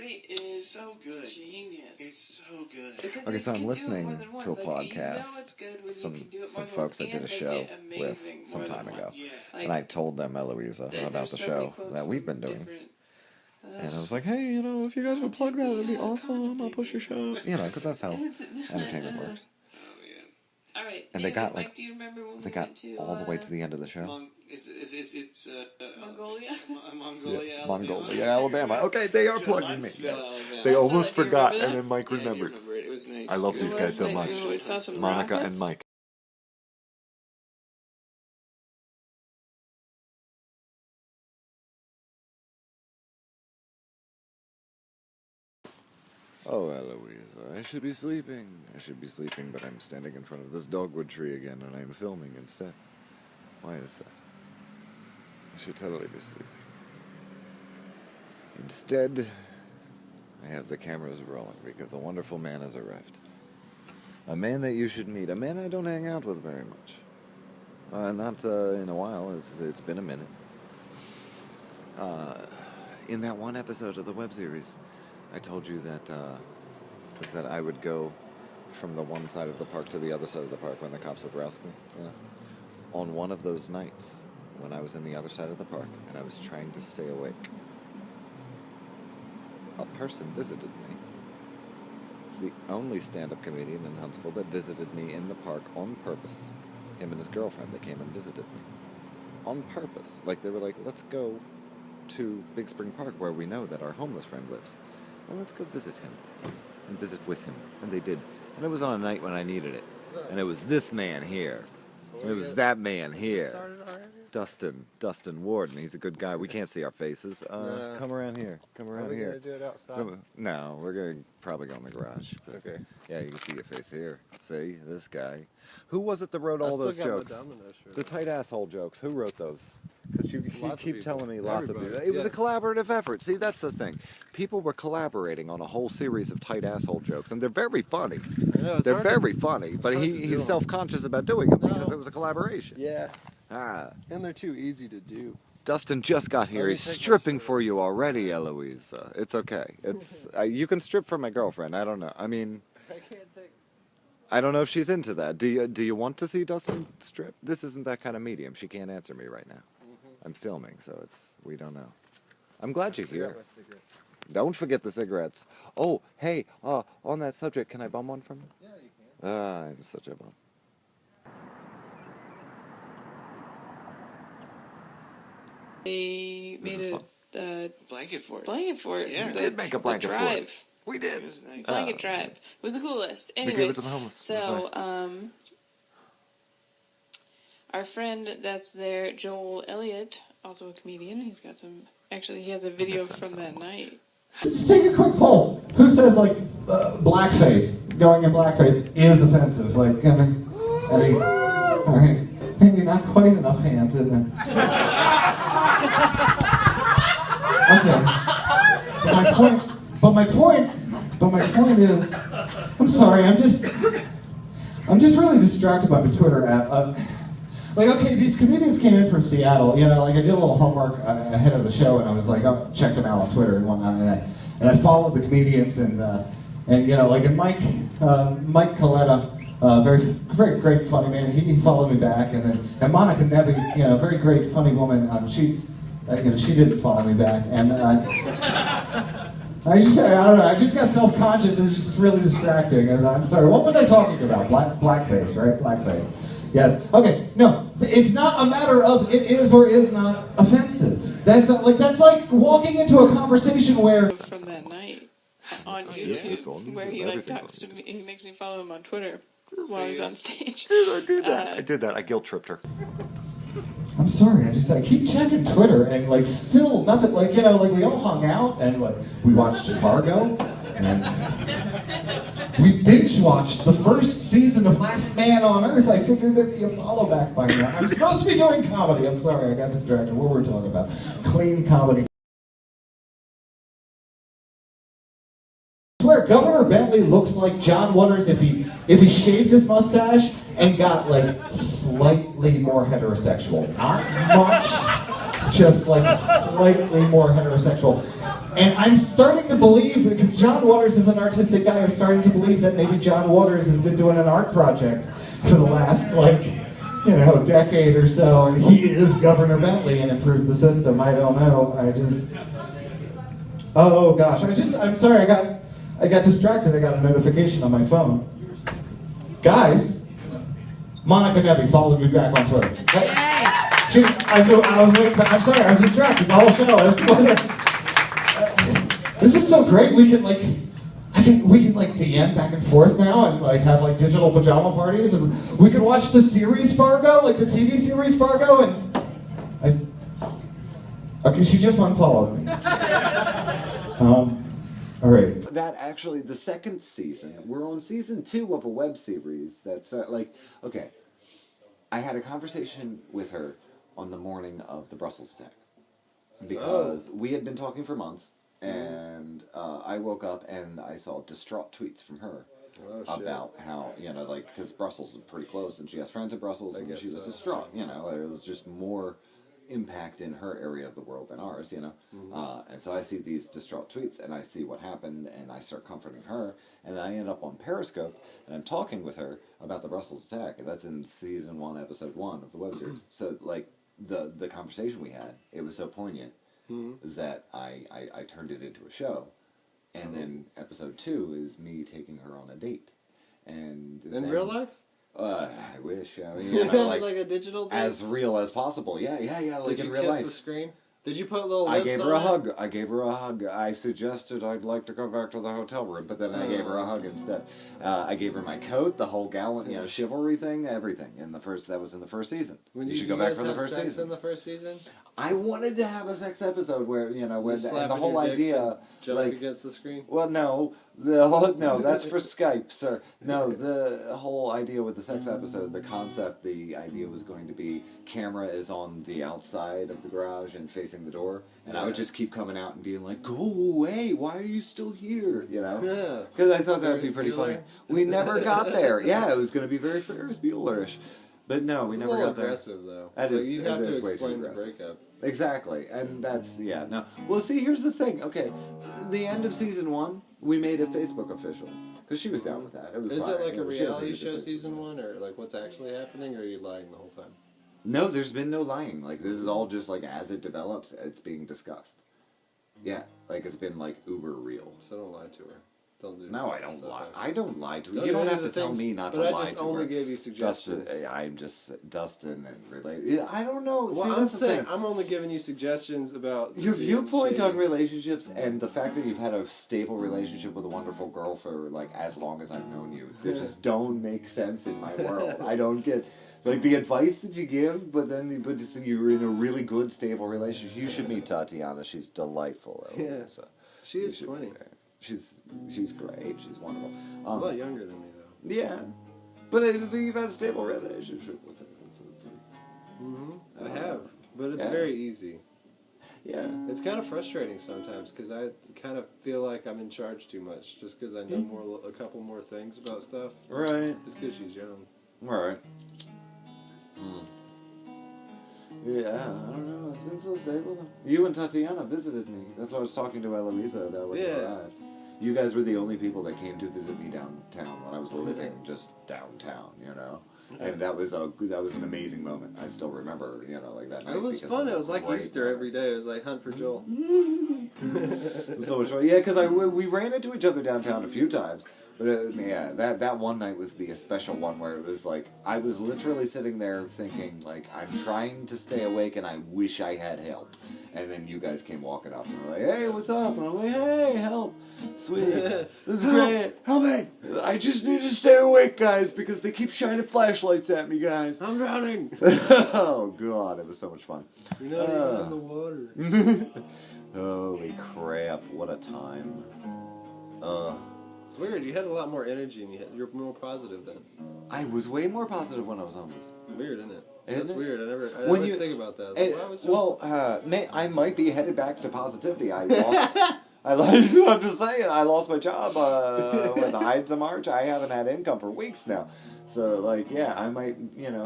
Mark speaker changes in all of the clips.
Speaker 1: story is so good. Genius. It's so good. Because
Speaker 2: okay, so I'm listening to a podcast. Some folks I did a show with some time ago, and I told them, Eloisa, about the show that we've been doing. And I was like, hey, you know, if you guys would plug that, it'd be awesome. I'll push your show. You know, because that's how entertainment works.
Speaker 1: All right.
Speaker 2: And they got
Speaker 1: Mike, do you remember when
Speaker 2: they got all the way to the end of the show.
Speaker 1: It's Mongolia?
Speaker 2: Yeah, Mongolia, Alabama. Okay, they are plugging me. They almost forgot, and then Mike remembered.
Speaker 1: It was nice.
Speaker 2: I love these guys so much. Monica and Mike. Oh, Eloisa, I should be sleeping. But I'm standing in front of this dogwood tree again, and I'm filming instead. Why is that? I should totally be sleeping. Instead, I have the cameras rolling because a wonderful man has arrived. A man that you should meet. A man I don't hang out with very much. Not in a while. It's been a minute. In that one episode of the web series, I told you that I would go from the one side of the park to the other side of the park when the cops would roust me. Yeah. On one of those nights, when I was in the other side of the park and I was trying to stay awake, a person visited me. It's the only stand-up comedian in Huntsville that visited me in the park on purpose. Him and his girlfriend, they came and visited me. On purpose. Like, they were like, let's go to Big Spring Park where we know that our homeless friend lives. Well, let's go visit him and visit with him. And they did. And it was on a night when I needed it. And it was this man here. And it was that man here. Dustin Warden. He's a good guy. We can't see our faces. Come around here. Are we gonna do it outside? No, we're going to probably go in the garage. Okay. Yeah, you can see your face here. See, this guy. Who was it that wrote all those jokes? The tight asshole jokes. Who wrote those? Because you keep telling me lots of people. It was a collaborative effort. See, that's the thing. People were collaborating on a whole series of tight asshole jokes, and they're very funny. They're very funny, but he's self-conscious about doing them because it was a collaboration.
Speaker 3: Yeah. And they're too easy to do.
Speaker 2: Dustin just got here. He's stripping for you already, Eloisa. It's okay. It's you can strip for my girlfriend. I don't know. I mean, I don't know if she's into that. Do you want to see Dustin strip? This isn't that kind of medium. She can't answer me right now. I'm filming, so we don't know. I'm glad you're here. Don't forget the cigarettes. Oh, hey, on that subject, can I bum one from you?
Speaker 3: Yeah, you can.
Speaker 2: I'm such a bum.
Speaker 1: They made a
Speaker 3: blanket for it.
Speaker 1: Yeah,
Speaker 2: we did make a blanket for it. We did.
Speaker 1: It was nice. Blanket drive. It was the coolest. Anyway,
Speaker 2: we gave it to the homeless.
Speaker 1: So,
Speaker 2: nice.
Speaker 1: Our friend that's there, Joel Elliott, also a comedian. He's got some. Actually, he has a video from that night.
Speaker 4: Just take a quick poll. Who says blackface, going in blackface is offensive? Like, all right, maybe not quite enough hands in there. Okay. But my point is, I'm sorry, I'm just really distracted by my Twitter app. Okay, these comedians came in from Seattle, I did a little homework ahead of the show, and I was like, oh, check them out on Twitter and whatnot, and I followed the comedians, and Mike Coletta, very great, funny man, he followed me back, and Monica Nevi, very great, funny woman, she didn't follow me back, and I don't know, I just got self-conscious, it's just really distracting, and I'm sorry, what was I talking about? Blackface, right? Blackface. Yes. Okay. No, it's not a matter of it is or is not offensive. That's like walking into a conversation where
Speaker 1: from that night on YouTube, where he talks to me. He makes me follow him on Twitter while he's on stage.
Speaker 2: I did that. I guilt tripped her.
Speaker 4: I'm sorry. I keep checking Twitter and still nothing. We all hung out and we watched Fargo and we binge watched the first season of Last Man on Earth. I figured there'd be a follow back by now. I'm supposed to be doing comedy. I'm sorry, I got distracted. What were we talking about? Clean comedy. I swear, Governor Bentley looks like John Waters if he shaved his mustache and got slightly more heterosexual. Not much, just like slightly more heterosexual. And I'm starting to believe, because John Waters is an artistic guy, I'm starting to believe that maybe John Waters has been doing an art project for the last, decade or so, and he is Governor Bentley and improved the system. I don't know. Oh gosh, I'm sorry, I got distracted. I got a notification on my phone. Guys, Monica Nevi followed me back on Twitter. I'm sorry, I was distracted the whole show. This is so great. We can DM back and forth now and have digital pajama parties, and we can watch the series Fargo, the TV series Fargo, and okay, she just unfollowed me. All right.
Speaker 2: That actually, the second season, we're on season 2 of a web series that's okay. I had a conversation with her on the morning of the Brussels attack because we had been talking for months, and I woke up and I saw distraught tweets from her about how, because Brussels is pretty close and she has friends in Brussels, and she was distraught, it was just more impact in her area of the world than ours, and so I see these distraught tweets and I see what happened and I start comforting her, and then I end up on Periscope and I'm talking with her about the Brussels attack, and that's in season 1, episode 1 of the web series. So the conversation we had, it was so poignant that I turned it into a show, and then episode 2 is me taking her on a date, and
Speaker 3: in real life.
Speaker 2: I wish. I mean,
Speaker 3: like a digital date?
Speaker 2: As real as possible. Yeah. Like in real life.
Speaker 3: Did you kiss the screen? Did you put little lips on
Speaker 2: I gave her a hug. I suggested I'd like to go back to the hotel room, but then I gave her a hug instead. I gave her my coat, the whole gallant, chivalry thing, everything. That was in the first season.
Speaker 3: You
Speaker 2: should go back for the first
Speaker 3: sex
Speaker 2: season.
Speaker 3: In the first season?
Speaker 2: I wanted to have a sex episode where and the whole
Speaker 3: your dicks
Speaker 2: idea,
Speaker 3: and jump against the screen.
Speaker 2: Well, no, that's for Skype, sir. No, the whole idea with the sex episode, the concept, the idea was going to be camera is on the outside of the garage and facing the door, and I would just keep coming out and being like, "Go away! Why are you still here?"
Speaker 3: Yeah.
Speaker 2: Because I thought that would be pretty funny. We never got there. Yeah, it was going to be very Ferris Bueller-ish. But no, we never got there.
Speaker 3: Aggressive, though.
Speaker 2: That is,
Speaker 3: you'd have to
Speaker 2: way too
Speaker 3: explain the
Speaker 2: aggressive.
Speaker 3: breakup.
Speaker 2: Exactly, and that's, no. Well, see, here's the thing. Okay, the end of season 1, we made it Facebook official. Because she was down with that. It was
Speaker 3: Is
Speaker 2: fine.
Speaker 3: it like a
Speaker 2: She
Speaker 3: reality
Speaker 2: doesn't need
Speaker 3: show
Speaker 2: to-
Speaker 3: season 1, or what's actually happening, or are you lying the whole time?
Speaker 2: No, there's been no lying. This is all just as it develops, it's being discussed. Yeah, it's been uber real.
Speaker 3: So don't lie to her. Don't do
Speaker 2: No, I don't
Speaker 3: stuff
Speaker 2: lie.
Speaker 3: like
Speaker 2: I don't lie to her.
Speaker 3: Don't
Speaker 2: You
Speaker 3: do
Speaker 2: don't
Speaker 3: any
Speaker 2: have
Speaker 3: of
Speaker 2: to
Speaker 3: the
Speaker 2: tell
Speaker 3: things,
Speaker 2: me not to
Speaker 3: but
Speaker 2: lie
Speaker 3: I just
Speaker 2: to
Speaker 3: only
Speaker 2: her.
Speaker 3: gave you suggestions.
Speaker 2: I'm just Dustin and related. I don't know.
Speaker 3: Well,
Speaker 2: see,
Speaker 3: I'm
Speaker 2: that's the
Speaker 3: saying
Speaker 2: thing.
Speaker 3: I'm only giving you suggestions about
Speaker 2: Your
Speaker 3: being
Speaker 2: viewpoint on
Speaker 3: shady.
Speaker 2: relationships and the fact that you've had a stable relationship with a wonderful girl for as long as I've known you, they just don't make sense in my world. I don't get the advice that you give, but you're in a really good stable relationship. You should meet Tatiana. She's delightful. Eloisa.
Speaker 3: She is funny.
Speaker 2: She's great. She's wonderful.
Speaker 3: A lot younger than me, though.
Speaker 2: Yeah, but you've had a stable relationship with her.
Speaker 3: I have, but it's
Speaker 2: Yeah.
Speaker 3: very easy.
Speaker 2: Yeah.
Speaker 3: It's kind of frustrating sometimes because I kind of feel like I'm in charge too much just because I know a couple more things about stuff.
Speaker 2: Right.
Speaker 3: Just because she's young.
Speaker 2: Right. Yeah, I don't know. It's been so stable. You and Tatiana visited me. That's what I was talking to Eloisa about when you arrived. You guys were the only people that came to visit me downtown when I was living just downtown, And that was an amazing moment. I still remember, that night.
Speaker 3: It was fun. It was like
Speaker 2: great
Speaker 3: Easter every day. It was like Hunt for Joel.
Speaker 2: It was so much fun. Yeah, because we ran into each other downtown a few times. But that one night was the special one where it was I was literally sitting there thinking I'm trying to stay awake and I wish I had help. And then you guys came walking up and were like, "Hey, what's up?" And I'm like, "Hey, help, sweet, this is great.
Speaker 3: Help me!
Speaker 2: I just need to stay awake, guys, because they keep shining flashlights at me, guys."
Speaker 3: I'm drowning.
Speaker 2: Oh God, it was so much fun.
Speaker 3: You're not even in the water.
Speaker 2: Holy crap! What a time.
Speaker 3: It's weird. You had a lot more energy and you're more positive then.
Speaker 2: I was way more positive when I was homeless.
Speaker 3: Weird, isn't it?
Speaker 2: Isn't
Speaker 3: That's
Speaker 2: it?
Speaker 3: weird. I
Speaker 2: When
Speaker 3: always
Speaker 2: you-
Speaker 3: think about that. I was like, why was
Speaker 2: I might be headed back to positivity. I lost I'm just saying, I lost my job with the Ides of March. I haven't had income for weeks now. So, like, yeah, I might,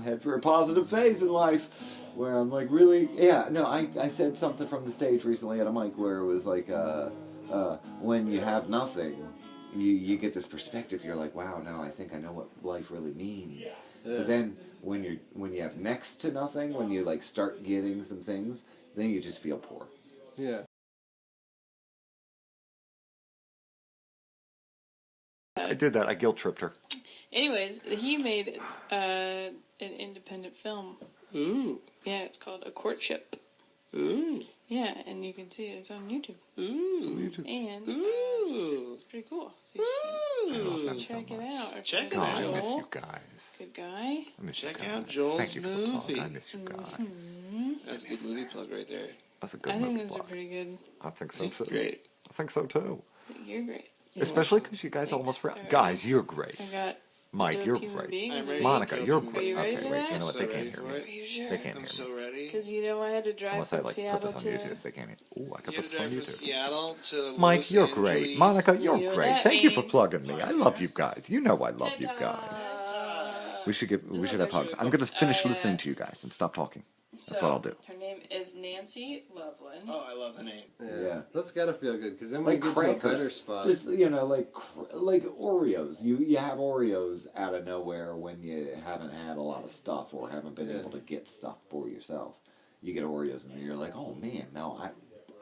Speaker 2: head for a positive phase in life where I'm like, really, I said something from the stage recently at a mic where it was like, when you have nothing, you get this perspective. You're like, wow, now I think I know what life really means. Yeah. But then when you have next to nothing, when you like start getting some things, then you just feel poor.
Speaker 3: Yeah.
Speaker 2: I did that. I guilt tripped her.
Speaker 1: Anyways, he made an independent film.
Speaker 5: Ooh.
Speaker 1: Yeah, it's called A Courtship.
Speaker 5: Ooh.
Speaker 1: Yeah, and you can see it. It's on YouTube.
Speaker 5: Ooh.
Speaker 1: And it's pretty cool. So you should check it out.
Speaker 5: Check it
Speaker 2: God,
Speaker 5: out.
Speaker 2: I miss you guys.
Speaker 1: Good guy.
Speaker 2: I miss
Speaker 5: Check
Speaker 2: you guys.
Speaker 5: out Joel's
Speaker 2: Thank you for the plug.
Speaker 5: movie.
Speaker 2: I miss you guys.
Speaker 1: Mm-hmm.
Speaker 5: That's a good movie plug right there.
Speaker 2: That's a good
Speaker 1: I
Speaker 2: movie
Speaker 1: think those are
Speaker 2: plug.
Speaker 1: pretty good.
Speaker 2: I think so too.
Speaker 5: Great.
Speaker 2: I think so too.
Speaker 1: You're great.
Speaker 2: Especially because you guys almost forgot.
Speaker 1: Alright.
Speaker 2: Guys, you're great.
Speaker 1: I got
Speaker 2: Mike,
Speaker 1: Dope
Speaker 2: you're
Speaker 1: Human
Speaker 2: great.
Speaker 1: Being.
Speaker 5: I'm ready.
Speaker 2: Monica, you're
Speaker 1: Are
Speaker 2: great.
Speaker 1: you ready
Speaker 2: Okay,
Speaker 1: for
Speaker 2: wait.
Speaker 1: that?
Speaker 2: You know what?
Speaker 5: So
Speaker 2: They can't
Speaker 5: ready
Speaker 2: hear
Speaker 5: for
Speaker 2: me.
Speaker 5: it.
Speaker 1: Are you sure?
Speaker 2: They can't
Speaker 5: I'm
Speaker 2: hear
Speaker 5: so
Speaker 2: me.
Speaker 5: ready.
Speaker 1: Because I had to drive
Speaker 2: Unless I
Speaker 1: from
Speaker 2: like put
Speaker 1: Seattle
Speaker 2: this on
Speaker 1: to...
Speaker 2: YouTube. They can't hear. Ooh, I can
Speaker 5: You had
Speaker 2: put
Speaker 5: to
Speaker 2: this on
Speaker 5: drive from
Speaker 2: YouTube.
Speaker 5: Seattle to
Speaker 2: Mike,
Speaker 5: Los
Speaker 2: you're
Speaker 5: Angeles.
Speaker 2: great. Monica,
Speaker 1: You
Speaker 2: you're
Speaker 1: know what
Speaker 2: great.
Speaker 1: that
Speaker 2: Thank you for
Speaker 1: means.
Speaker 2: plugging me. I love you guys. You know I love you guys. We should have hugs. I'm gonna finish listening to you guys and stop talking. That's what I'll do.
Speaker 1: Her name is Nancy Loveland.
Speaker 5: Oh, I love the name.
Speaker 3: Yeah. That's gotta feel good, because then we
Speaker 2: Like
Speaker 3: get to a better
Speaker 2: crackers,
Speaker 3: spot.
Speaker 2: just like Oreos. You have Oreos out of nowhere when you haven't had a lot of stuff or haven't been able to get stuff for yourself. You get Oreos and you're like, oh man, no,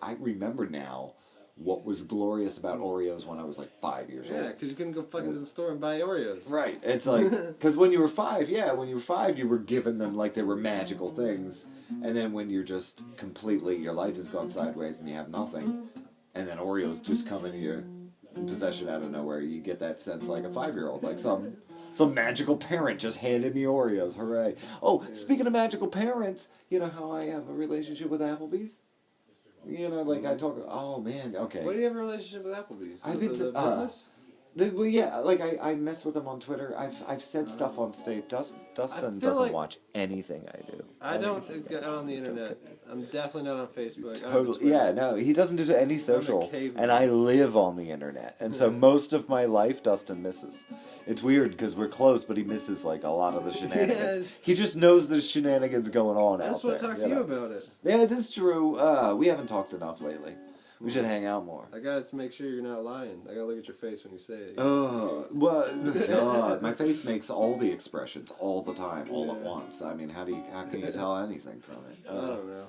Speaker 2: I remember now what was glorious about Oreos when I was like 5 years
Speaker 3: Yeah,
Speaker 2: old.
Speaker 3: because you couldn't go fucking to the store and buy Oreos.
Speaker 2: Right. It's like, because when you were 5, you were given them like they were magical things. And then when you're just completely, your life has gone sideways and you have nothing, and then Oreos just come into your possession out of nowhere, you get that sense like a 5-year-old, like some magical parent just handed me Oreos. Hooray. Oh, speaking of magical parents, you know how I have a relationship with Applebee's? You know, like I talk, oh man, okay.
Speaker 3: What do you have a relationship with Applebee's?
Speaker 2: I've been
Speaker 3: the
Speaker 2: to,
Speaker 3: business?
Speaker 2: Well, yeah, like I mess with him on Twitter. I've said stuff on stage. Dustin
Speaker 3: feel
Speaker 2: doesn't
Speaker 3: like-
Speaker 2: watch anything I do.
Speaker 3: I don't
Speaker 2: Anything
Speaker 3: get on the
Speaker 2: It's
Speaker 3: internet.
Speaker 2: okay.
Speaker 3: I'm definitely not on Facebook. I don't have a
Speaker 2: Totally,
Speaker 3: Twitter.
Speaker 2: yeah, no, he doesn't do any social,
Speaker 3: caveman.
Speaker 2: and I live on the internet, and so most of my life Dustin misses. It's weird because we're close, but he misses like a lot of the shenanigans.
Speaker 3: Yeah.
Speaker 2: He just knows there's shenanigans going on
Speaker 3: I
Speaker 2: out
Speaker 3: just
Speaker 2: there.
Speaker 3: want to talk to you about it.
Speaker 2: Yeah, it is true. We haven't talked enough lately. We should hang out more.
Speaker 3: I gotta make sure you're not lying. I gotta look at your face when you say it.
Speaker 2: Oh, well, God, my face makes all the expressions all the time, all at once. I mean, how can you tell anything from it?
Speaker 3: I don't know.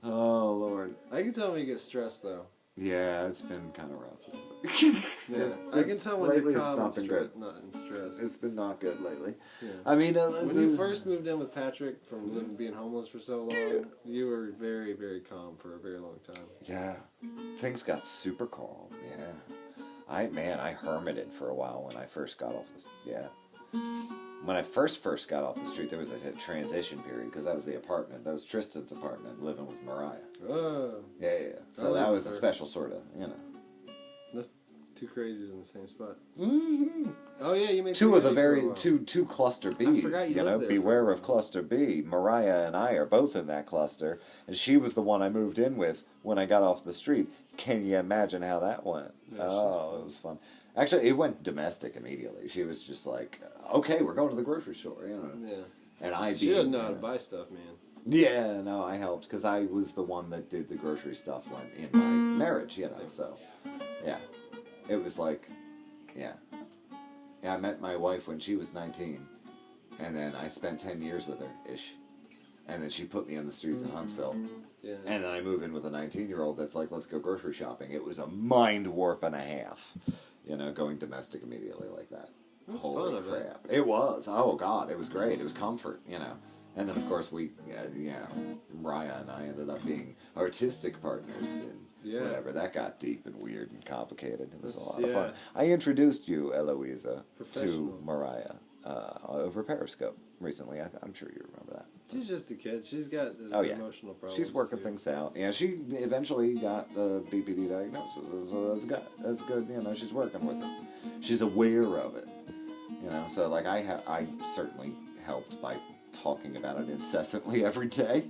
Speaker 2: Oh, Lord.
Speaker 3: I can tell when you get stressed, though.
Speaker 2: Yeah, it's been kind of rough.
Speaker 3: Yeah, I can tell when
Speaker 2: lately
Speaker 3: you're
Speaker 2: it's
Speaker 3: calm
Speaker 2: not
Speaker 3: and
Speaker 2: been good.
Speaker 3: not in stress.
Speaker 2: It's been not good lately.
Speaker 3: Yeah.
Speaker 2: I mean,
Speaker 3: When you first moved in with Patrick from being homeless for so long, you were very, very calm for a very long time.
Speaker 2: yeah, things got super calm. Yeah, I hermited for a while when I first got off this. Yeah, when I first got off the street, there was a transition period because that was the apartment. That was Tristan's apartment, living with Mariah.
Speaker 3: Oh,
Speaker 2: Yeah. So that was a special sort of,
Speaker 3: that's two crazies in the same spot.
Speaker 2: Mm-hmm.
Speaker 3: Oh yeah, you made
Speaker 2: Two of the
Speaker 3: spaghetti for a while.
Speaker 2: two cluster Bs.
Speaker 3: forgot you
Speaker 2: You know,
Speaker 3: lived there
Speaker 2: beware
Speaker 3: for a
Speaker 2: of cluster B. Mariah and I are both in that cluster, and she was the one I moved in with when I got off the street. Can you imagine how that went?
Speaker 3: Yeah,
Speaker 2: Oh, it was fun. Actually, it went domestic immediately. She was just like, "Okay, we're going to the grocery store," you know.
Speaker 3: Yeah.
Speaker 2: And I
Speaker 3: She doesn't know how to buy stuff, man.
Speaker 2: Yeah, no, I helped because I was the one that did the grocery stuff when in my marriage, you know. So, yeah, it was like, yeah, I met my wife when she was 19, and then I spent 10 years with her ish, and then she put me on the streets of Huntsville,
Speaker 3: Yeah.
Speaker 2: and then I move in with a 19-year-old that's like, let's go grocery shopping. It was a mind warp and a half, you know, going domestic immediately like that.
Speaker 3: It was
Speaker 2: Holy
Speaker 3: fun, I bet.
Speaker 2: crap! It was. Oh God, it was great. It was comfort, you know. And then, of course, Raya and I ended up being artistic partners and whatever. That got deep and weird and complicated. It was a lot of fun. I introduced you, Eloisa, to Mariah over Periscope recently. I'm sure you remember that.
Speaker 3: She's just a kid. She's got emotional problems.
Speaker 2: She's working things out. Yeah, she eventually got the BPD diagnosis, so that's good. You know, she's working with it. She's aware of it. You know, so like I certainly helped by talking about it incessantly every day.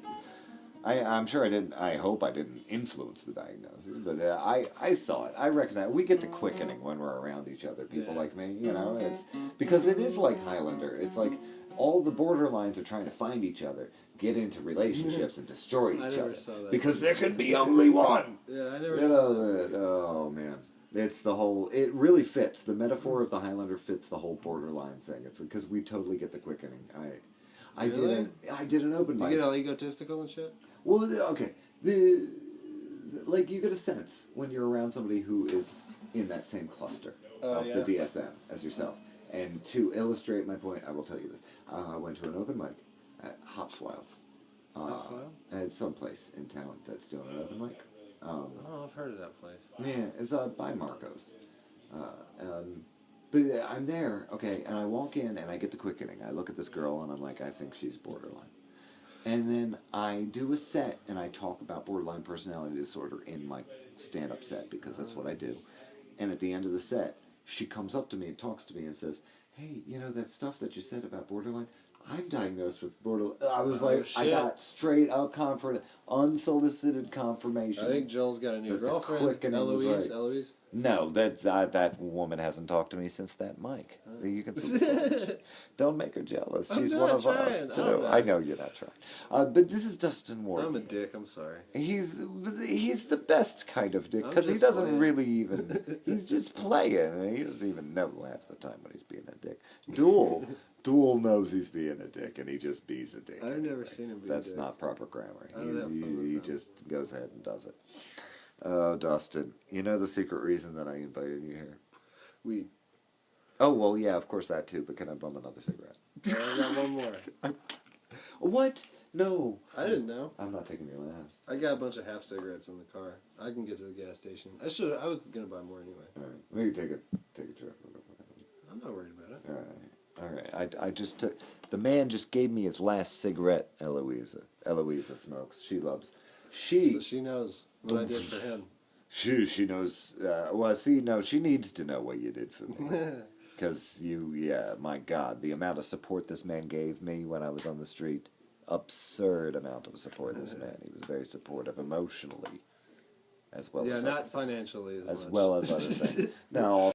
Speaker 2: I'm sure I didn't. I hope I didn't influence the diagnosis, but I saw it. I recognize. We get the quickening when we're around each other. People
Speaker 3: Yeah.
Speaker 2: like me, you know. It's because it is like Highlander. It's like all the borderlines are trying to find each other, get into relationships, and destroy
Speaker 3: I
Speaker 2: each
Speaker 3: never
Speaker 2: other
Speaker 3: saw that.
Speaker 2: because there can be only one.
Speaker 3: Yeah, I never
Speaker 2: You
Speaker 3: saw
Speaker 2: know,
Speaker 3: that.
Speaker 2: oh man, it's the whole. It really fits. The metaphor of the Highlander fits the whole borderline thing. It's because we totally get the quickening. I
Speaker 3: Really?
Speaker 2: did an open
Speaker 3: You
Speaker 2: mic.
Speaker 3: get all egotistical and shit?
Speaker 2: Well, okay. Like you get a sense when you're around somebody who is in that same cluster of
Speaker 3: yeah.
Speaker 2: the DSM as yourself. And to illustrate my point, I will tell you this. I went to an open mic at Hops Wild. At some place in town that's doing an open mic.
Speaker 3: Oh, I've heard of that place.
Speaker 2: Yeah, it's by Marcos. But I'm there, okay, and I walk in and I get the quickening. I look at this girl and I'm like, I think she's borderline. And then I do a set and I talk about borderline personality disorder in my stand-up set because that's what I do. And at the end of the set, she comes up to me and talks to me and says, hey, you know that stuff that you said about borderline? I'm diagnosed with borderline. I was like, I
Speaker 3: shit.
Speaker 2: got straight up unsolicited confirmation.
Speaker 3: I think Joel's got a new
Speaker 2: that the
Speaker 3: girlfriend.
Speaker 2: quickening was
Speaker 3: Eloise.
Speaker 2: right.
Speaker 3: Eloise.
Speaker 2: No, that woman hasn't talked to me since that mic. You can see the footage. Don't make her jealous.
Speaker 3: I'm
Speaker 2: She's
Speaker 3: not
Speaker 2: one of
Speaker 3: trying.
Speaker 2: us
Speaker 3: I'm
Speaker 2: too.
Speaker 3: not.
Speaker 2: I know you're not trying. But this is Dustin Ward.
Speaker 3: I'm a dick. I'm sorry.
Speaker 2: He's the best kind of dick
Speaker 3: I'm
Speaker 2: because he
Speaker 3: just
Speaker 2: doesn't
Speaker 3: playing.
Speaker 2: really even. He's just playing, and he doesn't even know half the time when he's being a dick. Duel knows he's being a dick, and he just bees a dick.
Speaker 3: I've never seen him be
Speaker 2: That's
Speaker 3: a dick.
Speaker 2: not proper grammar.
Speaker 3: I don't have fun with
Speaker 2: He
Speaker 3: that.
Speaker 2: just goes ahead and does it. Oh, Dustin, you know the secret reason that I invited you here?
Speaker 3: Weed.
Speaker 2: Oh, well, yeah, of course that too, but can I bum another cigarette?
Speaker 3: I got one more.
Speaker 2: What? No.
Speaker 3: I didn't know.
Speaker 2: I'm not taking your last.
Speaker 3: I got a bunch of half cigarettes in the car. I can get to the gas station. I was gonna buy more anyway.
Speaker 2: All right. Maybe take a trip.
Speaker 3: I'm not worried about it.
Speaker 2: All right. All right. I just took... The man just gave me his last cigarette, Eloisa. Eloisa smokes. She loves...
Speaker 3: So she knows what I did for him.
Speaker 2: She knows... well, see, no, she needs to know what you did for me. Because my God, the amount of support this man gave me when I was on the street, absurd amount of support this man. He was very supportive emotionally, as well as
Speaker 3: not financially
Speaker 2: as
Speaker 3: much.
Speaker 2: well as other things. No,